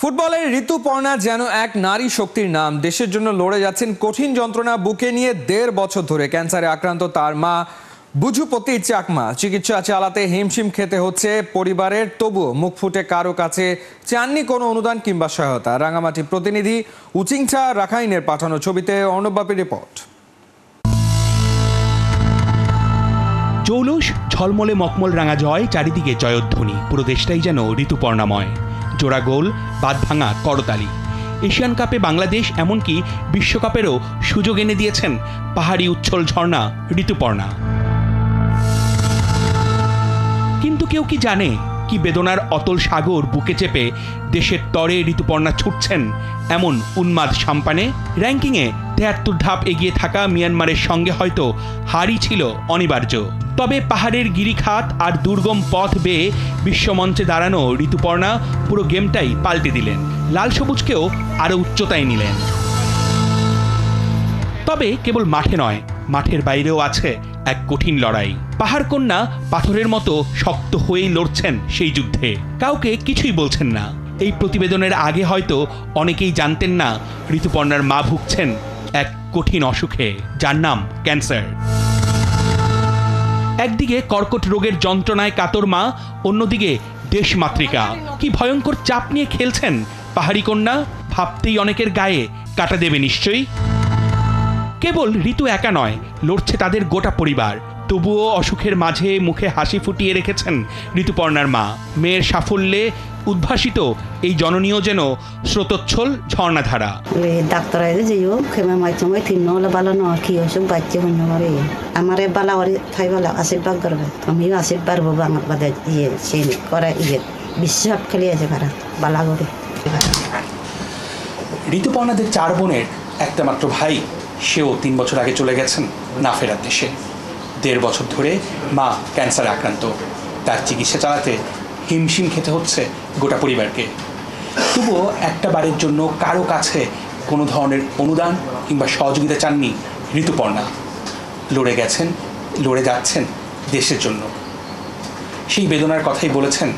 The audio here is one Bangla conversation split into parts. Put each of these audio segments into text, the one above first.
ফুটবলের ঋতুপর্ণা যেন এক নারী শক্তির নাম। দেশের জন্য লড়ে যাচ্ছেন কঠিন যন্ত্রণা বুকে নিয়ে ১.৫ বছর ধরে। ক্যান্সারে আক্রান্ত তার মা বুঝুপতি চাকমা। চিকিৎসা চালাতে হিমশিম খেতে হচ্ছে পরিবারের, তবুও মুখ ফুটে কারো কাছে চাননি কোনো অনুদান কিংবা সহায়তা। রাঙামাটি প্রতিনিধি উচিংছা রাখাইনের পাঠানো ছবিতে অর্ণবাপীর রিপোর্ট। জৌলুস ঝলমলে মকমল রাঙা জয়, চারিদিকে জয়ধ্বনি, পুরো দেশটাই যেন ঋতুপর্ণাময়। জোড়া গোল, বাদ ভাঙা করতালি। এশিয়ান কাপে বাংলাদেশ, এমনকি বিশ্বকাপেরও সুযোগ এনে দিয়েছেন পাহাড়ি উচ্ছল ঝর্ণা ঋতুপর্ণা। কিন্তু কেউ কি জানে কি বেদনার অতল সাগর বুকে চেপে দেশের তরে ঋতুপর্ণা ছুটছেন এমন উন্মাদ সাম্পানে? র্যাঙ্কিংয়ে ৭৩ ধাপ এগিয়ে থাকা মিয়ানমারের সঙ্গে হয়তো হারই ছিল অনিবার্য। তবে পাহাড়ের গিরিখাত আর দুর্গম পথ বেয়ে বিশ্বমঞ্চে দাঁড়ানো ঋতুপর্ণা পুরো গেমটাই পাল্টে দিলেন, লাল সবুজকেও আরও উচ্চতায় নিলেন। তবে কেবল মাঠে নয়, মাঠের বাইরেও আছে এক কঠিন লড়াই। পাহাড় কন্যা পাথরের মতো শক্ত হয়েই লড়ছেন সেই যুদ্ধে, কাউকে কিছুই বলছেন না। এই প্রতিবেদনের আগে হয়তো অনেকেই জানতেন না ঋতুপর্ণার মা ভুগছেন এক কঠিন অসুখে, যার নাম ক্যান্সার। একদিকে কর্কট রোগের যন্ত্রণায় কাতর মা, অন্যদিকে দেশমাতৃকা। কি ভয়ঙ্কর চাপ নিয়ে খেলছেন পাহাড়ি কন্যা, ভাবতেই অনেকের গায়ে কাটা দেবে নিশ্চয়ই। কেবল ঋতু একা নয়, লড়ছে তাদের গোটা পরিবার। তবুও অসুখের মাঝে মুখে হাসি ফুটিয়ে রেখেছেন ঋতুপর্ণার মা। মেয়ের সাফল্যে উদ্ভাসিত এই জননীয় যেন স্রোতোচ্ছল ঝর্ণাধারা। ঋতুপর্ণাদের ৪ বোনের একটা মাত্র ভাই, সেও ৩ বছর আগে চলে গেছেন না ফেরার দেশে। ১.৫ বছর ধরে মা ক্যান্সারে আক্রান্ত, তার চিকিৎসা চালাতে হিমশিম খেতে হচ্ছে গোটা পরিবারকে। তবুও একটা বারের জন্য কারো কাছে কোনো ধরনের অনুদান কিংবা সহযোগিতা চাননি ঋতুপর্ণা। লড়ে গেছেন, লড়ে যাচ্ছেন দেশের জন্য। সেই বেদনার কথাই বলেছেন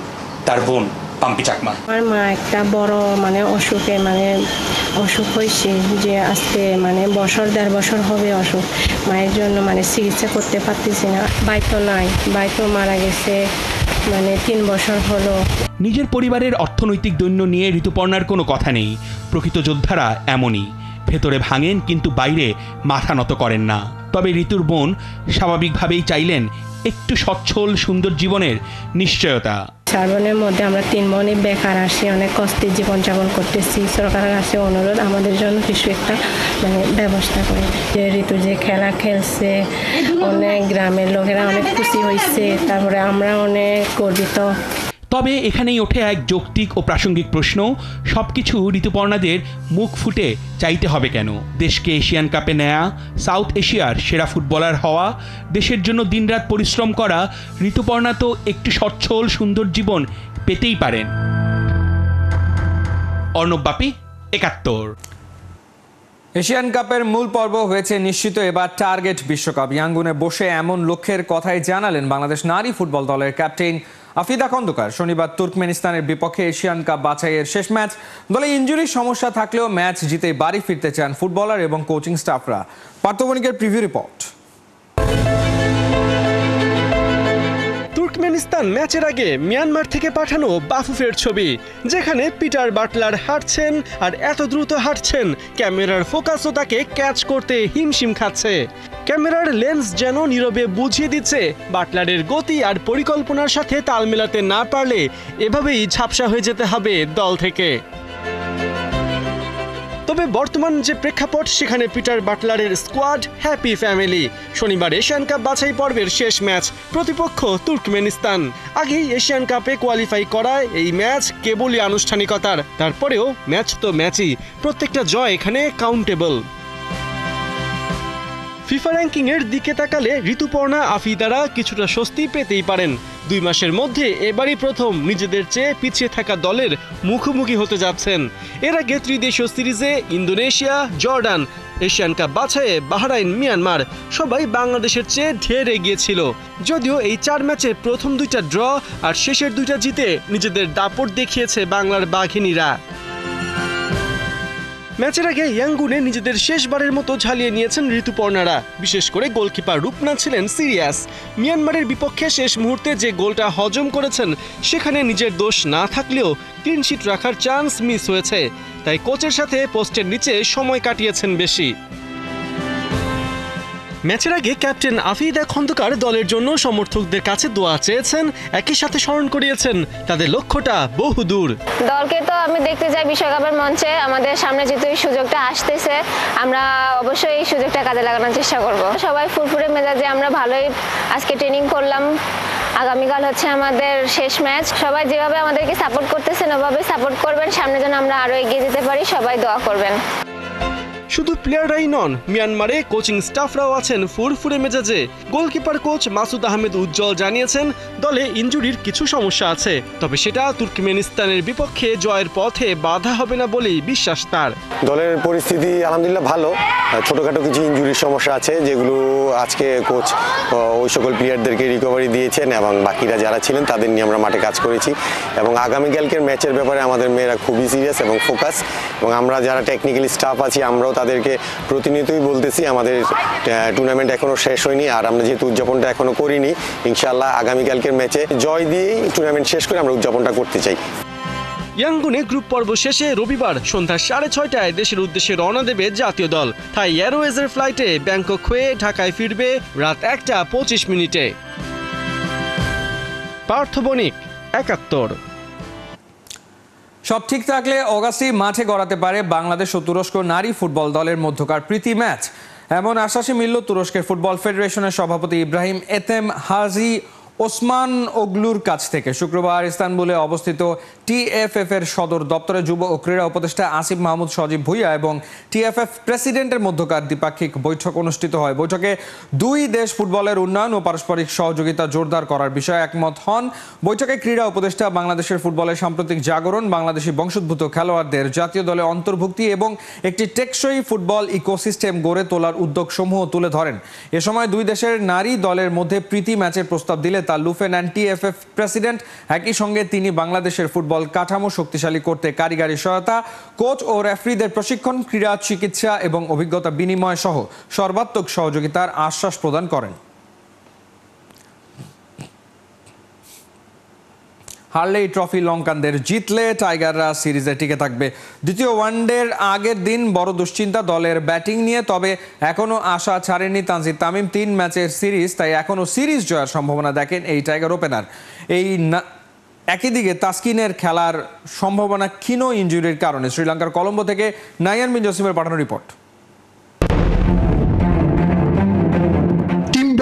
তার বোন পাম্পি চাকমা। আমার মা একটা বড় অসুখ হয়েছে, যে আজকে ১.৫ বছর হবে অসুখ। মায়ের জন্য চিকিৎসা করতে পারতেছি না। ভাই তো নাই, ভাই তো মারা গেছে ৩ বছর হলো। নিজের পরিবারের অর্থনৈতিক দৈন্য নিয়ে ঋতুপর্ণার কোনো কথা নেই। প্রকৃত যোদ্ধারা এমনই, ভেতরে ভাঙেন কিন্তু বাইরে মাথা নত করেন না। তবে ঋতুর বোন স্বাভাবিকভাবেই চাইলেন একটু সচ্ছল সুন্দর জীবনের নিশ্চয়তা। ৪ বোনের মধ্যে আমরা ৩ বোনই বেকার আসি, অনেক কষ্টের জীবনযাপন করতেছি। সরকারের কাছে অনুরোধ আমাদের জন্য কিছু একটা ব্যবস্থা করে। যে ঋতু যে খেলা খেলছে, অনেক গ্রামের লোকেরা অনেক খুশি হয়েছে, তারপরে আমরা অনেক গর্বিত। তবে এখানেই ওঠে এক যৌক্তিক ও প্রাসঙ্গিক প্রশ্ন, সবকিছু ঋতুপর্ণাদের মুখ ফুটে চাইতে হবে কেন? দেশকে এশিয়ান কাপে নেয়া, সাউথ এশিয়ার সেরা ফুটবলার হওয়া, দেশের জন্য দিনরাত পরিশ্রম করা ঋতুপর্ণা তো একটি সচ্ছল সুন্দর জীবন পেতেই পারেন। অর্ণবাপী, ৭১। এশিয়ান কাপের মূল পর্ব হয়েছে নিশ্চিত, এবার টার্গেট বিশ্বকাপ। ইয়াঙ্গুনে বসে এমন লক্ষ্যের কথাই জানালেন বাংলাদেশ নারী ফুটবল দলের ক্যাপ্টেন আফিদা খন্দকার। শনিবার তুর্কমেনিস্তানের বিপক্ষে এশিয়ান কাপ বাছাইয়ের শেষ ম্যাচ। দলে ইনজুরির সমস্যা থাকলেও ম্যাচ জিতে বাড়ি ফিরতে চান ফুটবলার এবং কোচিং স্টাফরা। পার্থবণিকের প্রিভিউ রিপোর্ট। তুর্কমেনিস্তান ম্যাচের আগে মিয়ানমার থেকে পাঠানো বাফুফের ছবি, যেখানে পিটার বাটলার হাঁটছেন, আর এত দ্রুত হাঁটছেন ক্যামেরার ফোকাসও তাকে ক্যাচ করতে হিমশিম খাচ্ছে। ক্যামেরার লেন্স যেন নীরবে বুঝিয়ে দিচ্ছে বাটলারের গতি আর পরিকল্পনার সাথে তাল মেলাতে না পারলে এভাবেই ঝাপসা হয়ে যেতে হবে দল থেকে। তবে বর্তমান যে প্রেক্ষাপট, সেখানে পিটার বাটলারের স্কোয়াড হ্যাপি ফ্যামিলি। শনিবার এশিয়ান কাপ বাছাই পর্বের শেষ ম্যাচ, প্রতিপক্ষ তুর্কমেনিস্তান। আগেই এশিয়ান কাপে কোয়ালিফাই করায় এই ম্যাচ কেবলই আনুষ্ঠানিকতার। তারপরেও ম্যাচ তো ম্যাচই, প্রত্যেকটা জয় এখানে কাউন্টেবল। ফিফা র্যাঙ্কিংয়ের দিকে তাকালে ঋতুপর্ণা আফিদারা কিছুটা স্বস্তি পেতেই পারেন। 2 মাসের মধ্যে এবারই প্রথম নিজেদের চেয়ে পিছিয়ে থাকা দলের মুখোমুখি হতে যাচ্ছেন। এর আগে ত্রিদেশীয় সিরিজে ইন্দোনেশিয়া, জর্ডান, এশিয়ান কাপ বাছাইয়ে বাহরাইন, মিয়ানমার সবাই বাংলাদেশের চেয়ে ঢের এগিয়ে ছিল। যদিও এই 4 ম্যাচে প্রথম 2টা ড্র আর শেষের 2টা জিতে নিজেদের দাপট দেখিয়েছে বাংলার বাঘিনীরা। ম্যাচের আগে ইয়াঙ্গুনে নিজেদের শেষবারের মতো ঝালিয়ে নিয়েছেন ঋতুপর্ণারা। বিশেষ করে গোলকিপার রূপনা ছিলেন সিরিয়াস। মিয়ানমারের বিপক্ষে শেষ মুহূর্তে যে গোলটা হজম করেছেন সেখানে নিজের দোষ না থাকলেও ক্লিনশিট রাখার চান্স মিস হয়েছে, তাই কোচের সাথে পোস্টের নিচে সময় কাটিয়েছেন বেশি। ম্যাচের আগে ক্যাপ্টেন আফিদা খন্দকার দলের জন্য সমর্থকদের কাছে দোয়া চেয়েছেন, একই সাথে স্মরণ করিয়েছেন তাদের লক্ষ্যটা বহুদূর। দলকে তো আমি দেখতে চাই বিশ্বকাপের মঞ্চে, আমাদের সামনে যেহেতু এই সুযোগটা আসতেছে আমরা অবশ্যই এই সুযোগটা কাজে লাগানোর চেষ্টা করব। সবাই ফুরফুরে মেজাজে আমরা ভালোই আজকে ট্রেনিং করলাম। আগামীকাল হচ্ছে আমাদের শেষ ম্যাচ। সবাই যেভাবে আমাদেরকে সাপোর্ট করতেছেন ওভাবে সাপোর্ট করবেন, সামনে যেন আমরা আরো এগিয়ে যেতে পারি, সবাই দোয়া করবেন। শুধু প্লেয়াররাই নন, মিয়ানমারে কোচিং স্টাফরাও আছেন ফুরফুরে মেজাজে। গোলকিপার কোচ মাসুদ আহমেদ উজ্জ্বল জানিয়েছেন দলে ইনজুরির কিছু সমস্যা আছে, তবে সেটা তুর্কমেনিস্তানের বিপক্ষে জয়ের পথে বাধা হবে না বলেই বিশ্বাস তার। দলের পরিস্থিতি আলহামদুলিল্লাহ ভালো, ছোটোখাটো কিছু ইনজুরির সমস্যা আছে যেগুলো আজকে কোচ ওই সকল প্লেয়ারদেরকে রিকভারি দিয়েছেন এবং বাকিরা যারা ছিলেন তাদের নিয়ে আমরা মাঠে কাজ করেছি। এবং আগামীকালকের ম্যাচের ব্যাপারে আমাদের মেয়েরা খুবই সিরিয়াস এবং ফোকাস, এবং আমরা যারা টেকনিক্যালি স্টাফ আছি আমরাও তাদেরকে প্রতিনিয়তই বলতেছি আমাদের টুর্নামেন্ট এখনও শেষ হয়নি, আর আমরা যেহেতু উদযাপনটা এখনও করিনি, ইনশাআল্লাহ আগামীকালকের ম্যাচে জয় দিয়েই টুর্নামেন্ট শেষ করে আমরা উদযাপনটা করতে চাই। ইয়াঙ্গুনে গ্রুপ পর্ব শেষে রবিবার সন্ধ্যা 6:30 দেশের উদ্দেশ্যে রওনা দেবে জাতীয় দল। থাই এয়ারওয়েজের ফ্লাইটে ব্যাংকক হয়ে ঢাকায় ফিরবে রাত 1:25। পার্থ বণিক, 71। সব ঠিক থাকলে অগাস্টেই মাঠে গড়াতে পারে বাংলাদেশ ও তুরস্ক নারী ফুটবল দলের মধ্যকার প্রীতি ম্যাচ। এমন আশ্বাসে মিলল তুরস্কের ফুটবল ফেডারেশনের সভাপতি ইব্রাহিম এতেম হাজি ওসমান ওগলুর কাছ থেকে। শুক্রবার ইস্তানবুলে অবস্থিত টিএফএফ এর সদর দপ্তরে যুব ও ক্রীড়া উপদেষ্টা আসিফ মাহমুদ সজীব ভুইয়া এবং টিএফএফ প্রেসিডেন্টের মধ্যকার দ্বিপাক্ষিক বৈঠক অনুষ্ঠিত হয়। বৈঠকে দুই দেশ ফুটবলের উন্নয়ন ও পারস্পরিক সহযোগিতা জোরদার করার বিষয়ে একমত হন। বৈঠকে ক্রীড়া উপদেষ্টা বাংলাদেশের ফুটবলের সাম্প্রতিক জাগরণ, বাংলাদেশি বংশোদ্ভূত খেলোয়াড়দের জাতীয় দলে অন্তর্ভুক্তি এবং একটি টেকসই ফুটবল ইকোসিস্টেম গড়ে তোলার উদ্যোগসমূহ তুলে ধরেন। এ সময় দুই দেশের নারী দলের মধ্যে প্রীতি ম্যাচের প্রস্তাব দিলে তা লুফে নেন টিএফএফ প্রেসিডেন্ট। একই সঙ্গে তিনি বাংলাদেশের ফুটবল কাঠামো শক্তিশালী করতে কারিগরি সহায়তা, কোচ ও রেফারিদের প্রশিক্ষণ, ক্রীড়া চিকিৎসা এবং অভিজ্ঞতা বিনিময় সহ সর্বাত্মক সহযোগিতার আশ্বাস প্রদান করেন। হারলেই ট্রফি লঙ্কানদের জিতলে টাইগাররা সিরিজে টিকে থাকবে। দ্বিতীয় ওয়ানডের আগের দিন বড় দুশ্চিন্তা দলের ব্যাটিং নিয়ে, তবে এখনও আশা ছাড়েননি তানজিদ তামিম। 3 ম্যাচের সিরিজ, তাই এখনও সিরিজ জয়ের সম্ভাবনা দেখেন এই টাইগার ওপেনার। একই দিকে তাসকিনের খেলার সম্ভাবনা ক্ষীণ ইনজুরির কারণে। শ্রীলঙ্কার কলম্বো থেকে নাইয়ান বিন জসিমের পাঠানো রিপোর্ট।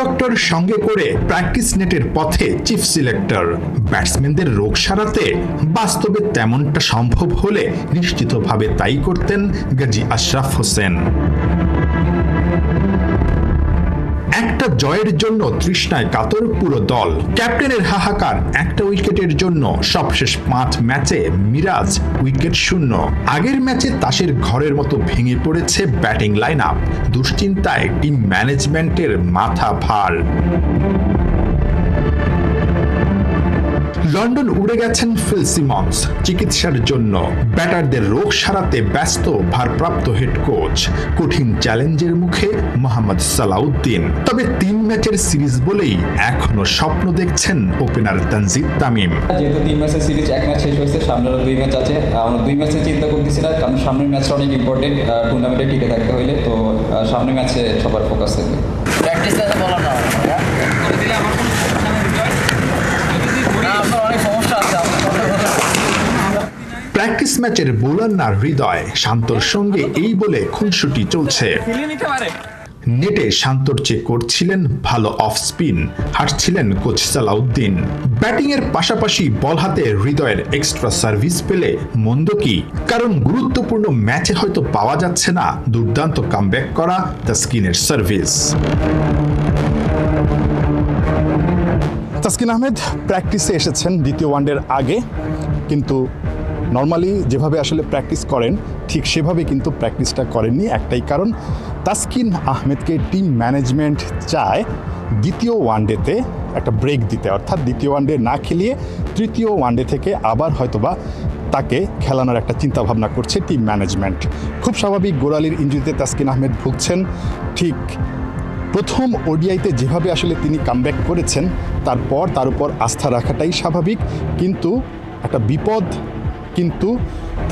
ডক্টর সঙ্গে করে প্র্যাকটিস নেটের পথে চিফ সিলেক্টর। ব্যাটসম্যানদের রোগ সারাতে বাস্তবে তেমনটা সম্ভব হলে নিশ্চিতভাবে তাই করতেন গাজী আশরাফ হোসেন। একটা জয়ের জন্য তৃষ্ণায় কাতর পুরো দল। ক্যাপ্টেনের হাহাকার একটা উইকেটের জন্য। সবশেষ 5 ম্যাচে মিরাজ উইকেট শূন্য। আগের ম্যাচে তাসের ঘরের মতো ভেঙে পড়েছে ব্যাটিং লাইন আপ। দুশ্চিন্তায় টিম ম্যানেজমেন্টের মাথা ভার। লন্ডন উড়ে গেছেন ফিল সিমন্স চিকিৎসার জন্য। ব্যাটারদের রোগ সারাতে ব্যস্ত ভারপ্রাপ্ত হেড কোচ। কঠিন চ্যালেঞ্জের মুখে মোহাম্মদ সালাউদ্দিন। তবে 3 ম্যাচের সিরিজ বলেই এখনো স্বপ্ন দেখছেন ওপেনার তানজিদ তামিম। যেহেতু 3 ম্যাচের সিরিজ, 1 ম্যাচ শেষ হয়েছে, সামনে 2 ম্যাচ আছে। আমরা 2 ম্যাচে চিন্তা করতেছি না, কারণ সামনের ম্যাচটা অনেক ইম্পর্টেন্ট টুর্নামেন্টে টিকে থাকতে হলে। তো সামনের ম্যাচে সবার ফোকাস থাকবে। প্র্যাকটিসটা বলা না করে দিলে আমার কোনো অনেক সমস্যা আছে। প্র্যাকটিস ম্যাচের বোলার না হৃদয়। শান্তর সঙ্গে এই বলে খুনসুটি চলছে। নেটে শান্তর চেয়ে করছিলেন ভালো অফ স্পিন, হাঁটছিলেন কোচ সালাউদ্দিন। ব্যাটিংয়ের পাশাপাশি বল হাতে হৃদয়ের এক্সট্রা সার্ভিস পেলে মন্দ কি? কারণ গুরুত্বপূর্ণ ম্যাচে হয়তো পাওয়া যাচ্ছে না দুর্দান্ত কামব্যাক করা তাসকিনের সার্ভিস। তাসকিন আহমেদ প্র্যাকটিসে এসেছেন দ্বিতীয় ওয়ানডের আগে, কিন্তু নর্মালি যেভাবে আসলে প্র্যাকটিস করেন ঠিক সেভাবে কিন্তু প্র্যাকটিসটা করেননি। একটাই কারণ, তাসকিন আহমেদকে টিম ম্যানেজমেন্ট চায় দ্বিতীয় ওয়ানডেতে একটা ব্রেক দিতে, অর্থাৎ দ্বিতীয় ওয়ানডে না খেলিয়ে তৃতীয় ওয়ানডে থেকে আবার হয়তোবা তাকে খেলানোর একটা চিন্তাভাবনা করছে টিম ম্যানেজমেন্ট। খুব স্বাভাবিক, গোড়ালির ইনজুরিতে তাসকিন আহমেদ ভুগছেন। ঠিক প্রথম ওডিআইতে যেভাবে আসলে তিনি কামব্যাক করেছেন, তারপর তার উপর আস্থা রাখাটাই স্বাভাবিক, কিন্তু একটা বিপদ কিন্তু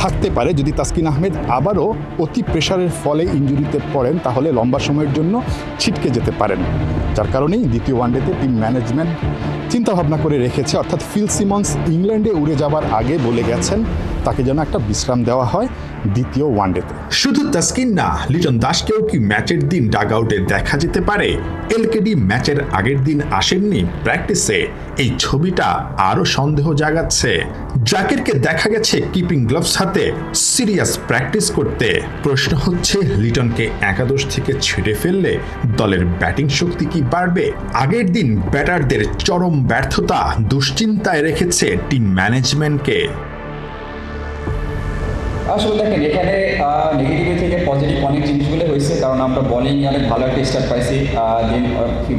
থাকতে পারে যদি তাসকিন আহমেদ আবারও অতি প্রেশারের ফলে ইনজুরিতে পড়েন, তাহলে লম্বা সময়ের জন্য ছিটকে যেতে পারেন। যার কারণেই দ্বিতীয় ওয়ানডেতে টিম ম্যানেজমেন্ট চিন্তাভাবনা করে রেখেছে, অর্থাৎ ফিল সিমন্স ইংল্যান্ডে উড়ে যাবার আগে বলে গেছেন তাকে যেন একটা বিশ্রাম দেওয়া হয় দ্বিতীয় ওয়ানডেতে। শুধু তাসকিন না, লিটন দাসকেও কি ম্যাচের দিন ডাগ আউটে দেখা যেতে পারে? এলকেডি ম্যাচের আগের দিন আসেননি প্র্যাকটিসে, এই ছবিটা আরও সন্দেহ জাগাচ্ছে। জাকিরকে দেখা গেছে কিপিং গ্লাভস হাতে সিরিয়াস প্র্যাকটিস করতে। প্রশ্ন হচ্ছে, লিটনকে একাদশ থেকে ছেড়ে ফেললে দলের ব্যাটিং শক্তি কি বাড়বে? আগের দিন ব্যাটারদের চরম ব্যর্থতা দুশ্চিন্তায় রেখেছে টিম ম্যানেজমেন্টকে। আসলে দেখেন, এখানে নেগেটিভ থেকে পজিটিভ অনেক জিনিসগুলো হয়েছে, কারণ আমরা বোলিংয়ে অনেক ভালো একটা স্টার্ট পাইছি,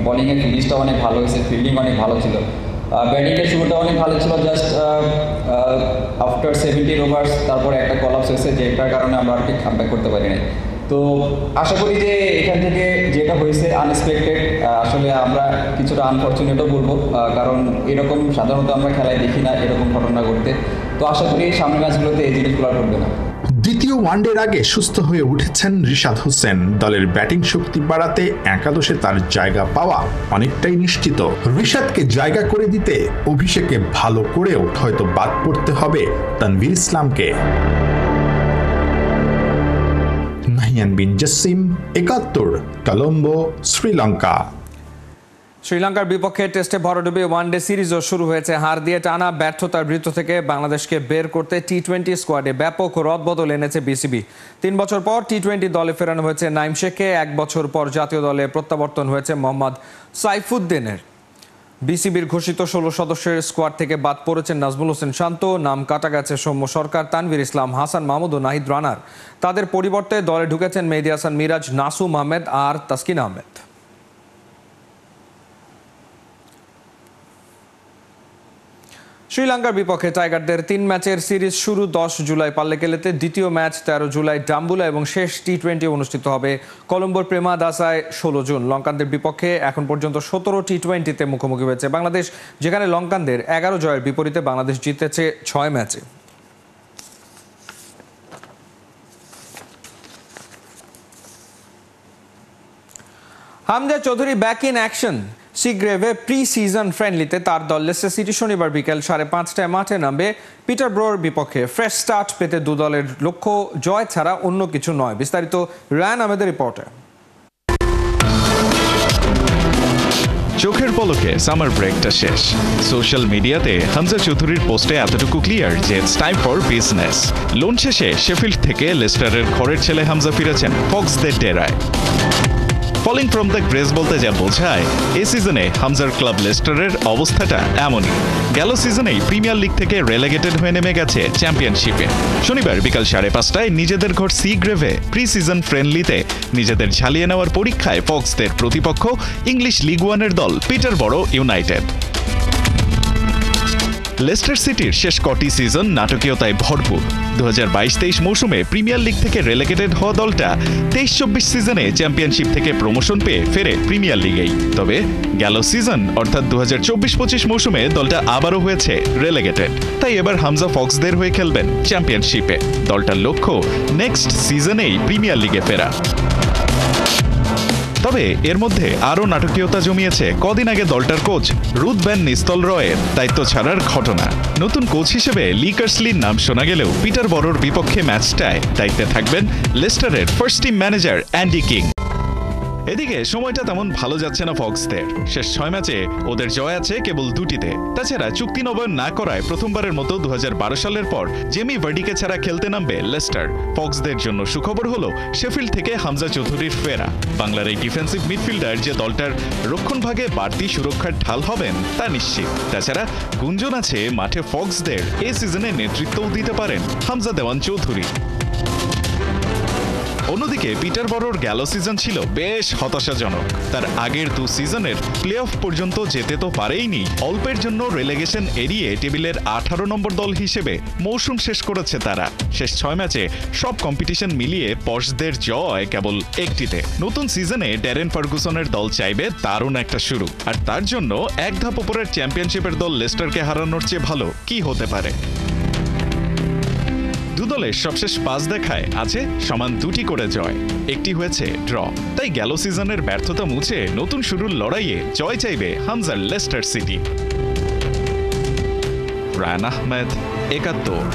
বোলিংয়ের ফিনিশটা অনেক ভালো হয়েছে, ফিল্ডিং অনেক ভালো ছিল, ব্যাটিংয়ের শুরুটা অনেক ভালো ছিল। জাস্ট আফটার 70 ওভার্স তারপরে একটা কলাপস হয়েছে, যেটার কারণে আমরা আর কি কামব্যাক করতে পারি নাই। তো আশা করি যে এখান থেকে যেটা হয়েছে আনএক্সপেক্টেড, আসলে আমরা কিছুটা আনফর্চুনেটও বলবো, কারণ এরকম সাধারণত আমরা খেলায় দেখি না এরকম ঘটনা ঘটতে। তো আশা করি সামনের ম্যাচগুলোতে এই জিনিসগুলো ঘটবে না। দ্বিতীয় ওয়ানডের আগে সুস্থ হয়ে উঠেছেন রিশাদ হোসেন। দলের ব্যাটিং শক্তি বাড়াতে একাদশে তার জায়গা পাওয়া অনেকটাই নিশ্চিত। রিশাদকে জায়গা করে দিতে অভিষেকে ভালো করেও হয়তো বাদ পড়তে হবে তানভীর ইসলামকে। নাহিয়ান বিন জসিম, ৭১, কলম্বো, শ্রীলঙ্কা। শ্রীলঙ্কার বিপক্ষে টেস্টে ভরাডুবি ওয়ানডে সিরিজও শুরু হয়েছে হার দিয়ে। টানা ব্যর্থতার বৃত্ত থেকে বাংলাদেশকে বের করতে টি-20 স্কোয়াডে ব্যাপক রদবদল এনেছে বিসিবি। ৩ বছর পর টি-20 দলে ফেরানো হয়েছে নাইম শেখকে, ১ বছর পর জাতীয় দলে প্রত্যাবর্তন হয়েছে মোহাম্মদ সাইফুদ্দিনের। বিসিবির ঘোষিত ১৬ সদস্যের স্কোয়াড থেকে বাদ পড়েছেন নাজমুল হোসেন শান্ত, নাম কাটা গেছে সৌম্য সরকার, তানভীর ইসলাম, হাসান মাহমুদ ও নাহিদ রানার। তাদের পরিবর্তে দলে ঢুকেছেন মেহেদী হাসান মিরাজ, নাসুম আহমেদ আর তাসকিন আহমেদ। শ্রীলঙ্কার বিপক্ষে টাইগারদের ৩ ম্যাচের সিরিজ শুরু ১০ জুলাই পাল্লেকেলেতে, দ্বিতীয় ম্যাচ ১৩ জুলাই ডাম্বুলা এবং শেষ টি-20 অনুষ্ঠিত হবে কলম্বোর প্রেমাদাসায় ১৬ জুন। লঙ্কানদের বিপক্ষে এখন পর্যন্ত ১৭ টি-20তে মুখোমুখি হয়েছে বাংলাদেশ, যেখানে লঙ্কানদের ১১ জয়ের বিপরীতে বাংলাদেশ জিতেছে ৬ ম্যাচে। Hamza Chowdhury back in action. সিগ্রেভে প্রি সিজন ফ্রেন্ডলিতে তার দল লেস্টার সিটি শনিবার বিকেল ৫:৩০টায় মাঠে নামবে পিটারব্রোর বিপক্ষে। ফ্রেশ স্টার্ট পেতে দু দলের লক্ষ্য জয় ছাড়া অন্য কিছু নয়। বিস্তারিত রায়ান আহমেদের রিপোর্টে। চোখের পলকে সামার ব্রেকটা শেষ। সোশ্যাল মিডিয়াতে হামজা চৌধুরীর পোস্টে এতটুকু ক্লিয়ার যে it's time for business. Loan শেষে শেফিল্ড থেকে লেস্টারের ঘরের ছেলে হামজা ফিরেছেন ফক্সদের ডেরায়। ফলিং ফ্রম দ্য গ্রেস বলতে যা বোঝায়, এই সিজনে হামজার ক্লাব লেস্টারের অবস্থাটা এমনই। গেল সিজনেই প্রিমিয়ার লিগ থেকে রেলেগেটেড হয়ে নেমে গেছে চ্যাম্পিয়নশিপে। শনিবার বিকাল ৫:৩০টায় নিজেদের ঘর সি গ্রেভে প্রি সিজন ফ্রেন্ডলিতে নিজেদের ঝালিয়ে নেওয়ার পরীক্ষায় ফক্সদের প্রতিপক্ষ ইংলিশ লিগ ওয়ানের দল পিটারবরো ইউনাইটেড। লেস্টার সিটির শেষ কটি সিজন নাটকীয়তায় ভরপুর। ২০২২-২৩ মৌসুমে প্রিমিয়ার লিগ থেকে রেলেগেটেড হওয়া দলটা ২৩-২৪ সিজনে চ্যাম্পিয়নশিপ থেকে প্রমোশন পেয়ে ফেরে প্রিমিয়ার লিগেই। তবে গেল সিজন অর্থাৎ ২০২৪-২৫ মৌসুমে দলটা আবারও হয়েছে রেলেগেটেড। তাই এবার হামজা ফক্সদের হয়ে খেলবেন চ্যাম্পিয়নশিপে। দলটার লক্ষ্য নেক্সট সিজনেই প্রিমিয়ার লিগে ফেরা। তবে এর মধ্যে আরও নাটকীয়তা জমিয়েছে কদিন আগে দলটার কোচ রুথ ভ্যান নিস্তলরয়ের দায়িত্ব ছাড়ার ঘটনা। নতুন কোচ হিসেবে লি কার্সলির নাম শোনা গেলেও পিটারবরোর বিপক্ষে ম্যাচটায় দায়িত্বে থাকবেন লেস্টারের first team manager Andy King. এদিকে সময়টা তেমন ভালো যাচ্ছে না ফক্সদের। শেষ ৬ ম্যাচে ওদের জয় আছে কেবল ২টিতে। তাছাড়া চুক্তি নবায়ন না করায় প্রথমবারের মতো ২০১২ সালের পর জেমি ভার্ডিকে ছাড়া খেলতে নামবে লেস্টার। ফক্সদের জন্য সুখবর হলো শেফিল্ড থেকে হামজা চৌধুরীর ফেরা। বাংলার এই ডিফেন্সিভ মিডফিল্ডার যে দলটার রক্ষণভাগে বাড়তি সুরক্ষার ঢাল হবেন তা নিশ্চিত। তাছাড়া গুঞ্জন আছে মাঠে ফক্সদের এই সিজনে নেতৃত্বও দিতে পারেন হামজা দেওয়ান চৌধুরী। অন্যদিকে পিটার বরোর গেল সিজন ছিল বেশ হতাশাজনক। তার আগের 2 সিজনের প্লে অফ পর্যন্ত যেতে তো পারেইনি, অল্পের জন্য রেলেগেশন এড়িয়ে টেবিলের 18 নম্বর দল হিসেবে মৌসুম শেষ করেছে তারা। শেষ 6 ম্যাচে সব কম্পিটিশন মিলিয়ে পশদের জয় কেবল একটিতে। নতুন সিজনে ড্যারেন ফার্গুসনের দল চাইবে দারুণ একটা শুরু, আর তার জন্য এক ধাপ উপরের চ্যাম্পিয়নশিপের দল লেস্টারকে হারানোর চেয়ে ভালো কি হতে পারে। দুদলের সবশেষ 5 দেখায় আছে সমান 2টি করে জয়, একটি হয়েছে ড্র। তাই গেল সিজনের ব্যর্থতা মুছে নতুন শুরুর লড়াইয়ে জয় চাইবে হামজার Leicester City. Rayan Ahmed, 71।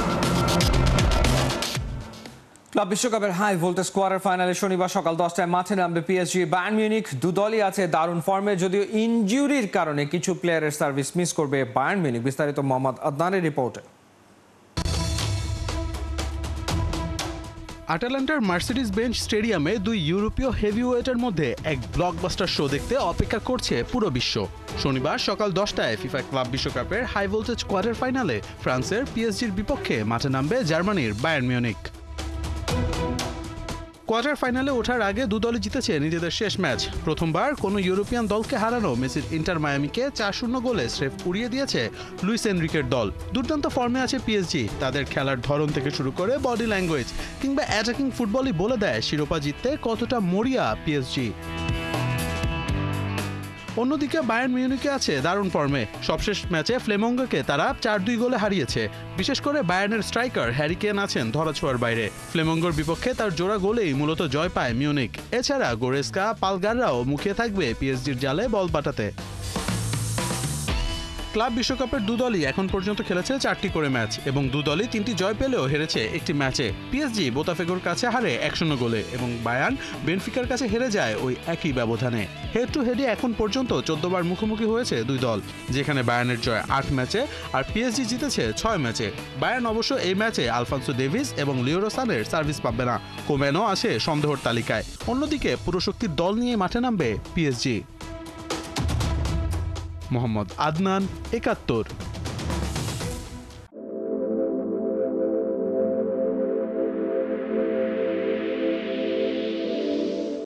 Club বিশ্বকাপের হাই ভোল্টেজ কোয়ার্টার ফাইনালে শনিবার সকাল 10টায় মাঠে নামবে পিএসজি বায়ার্ন মিউনিখ। দুদলই আছে দারুণ ফর্মে, যদিও ইনজুরির কারণে কিছু প্লেয়ারের সার্ভিস মিস করবে বায়ার্ন মিউনিখ। বিস্তারিত মোহাম্মদ আদনানের রিপোর্টে। আটালান্টার মার্সিডিজ বেঞ্চ স্টেডিয়ামে 2 ইউরোপীয় হেভিওয়েটের মধ্যে এক ব্লকবাস্টার শো দেখতে অপেক্ষা করছে পুরো বিশ্ব। শনিবার সকাল 10টায় ফিফা ক্লাব বিশ্বকাপের হাই ভোল্টেজ কোয়ার্টার ফাইনালে ফ্রান্সের পিএসজির বিপক্ষে মাঠে নামবে জার্মানির বায়ার্ন মিউনিখ। কোয়ার্টার ফাইনালে ওঠার আগে দুদলই জিতেছে নিজেদের শেষ ম্যাচ। প্রথমবার কোনো ইউরোপিয়ান দলকে হারানো মেসির ইন্টার মায়ামিকে 4-0 গোলে স্রেফ উড়িয়ে দিয়েছে লুইস এনরিকের দল। দুর্দান্ত ফর্মে আছে পিএসজি। তাদের খেলার ধরন থেকে শুরু করে বডি ল্যাঙ্গুয়েজ কিংবা অ্যাটাকিং ফুটবলই বলে দেয় শিরোপা জিততে কতটা মরিয়া পিএসজি। অন্যদিকে বায়ার্ন মিউনিখে আছে দারুণ ফর্মে। সবশেষ ম্যাচে ফ্লেমঙ্গোকে তারা 4-2 গোলে হারিয়েছে। বিশেষ করে বায়ার্নের স্ট্রাইকার হ্যারি কেন আছেন ধরাছোঁয়ার বাইরে। ফ্লেমঙ্গোর বিপক্ষে তার জোড়া গোলেই মূলত জয় পায় মিউনিখ। এছাড়া গোরেস্কা, পালগাররাও মুখিয়ে থাকবে পিএসজির জালে বল পাঠাতে। ক্লাব বিশ্বকাপের দুদলই এখন পর্যন্ত খেলেছে 4টি করে ম্যাচ এবং দুদলই 3টি জয় পেলেও হেরেছে একটি ম্যাচে। পিএসজি বোতাফেগোর কাছে হারে 1-0 গোলে এবং বায়ার্ন বেনফিকার কাছে হেরে যায় ওই একই ব্যবধানে। হেড টু হেডে এখন পর্যন্ত 14 বার মুখোমুখি হয়েছে দুই দল, যেখানে বায়ার্নের জয় 8 ম্যাচে আর পিএসজি জিতেছে 6 ম্যাচে। বায়ার্ন অবশ্য এই ম্যাচে আলফান্সো ডেভিস এবং লিওরো সানের সার্ভিস পাবে না। কোম্যানও আছে সন্দেহর তালিকায়। অন্যদিকে পুরোশক্তির দল নিয়ে মাঠে নামবে পিএসজি। মোহাম্মদ আদনান, 71।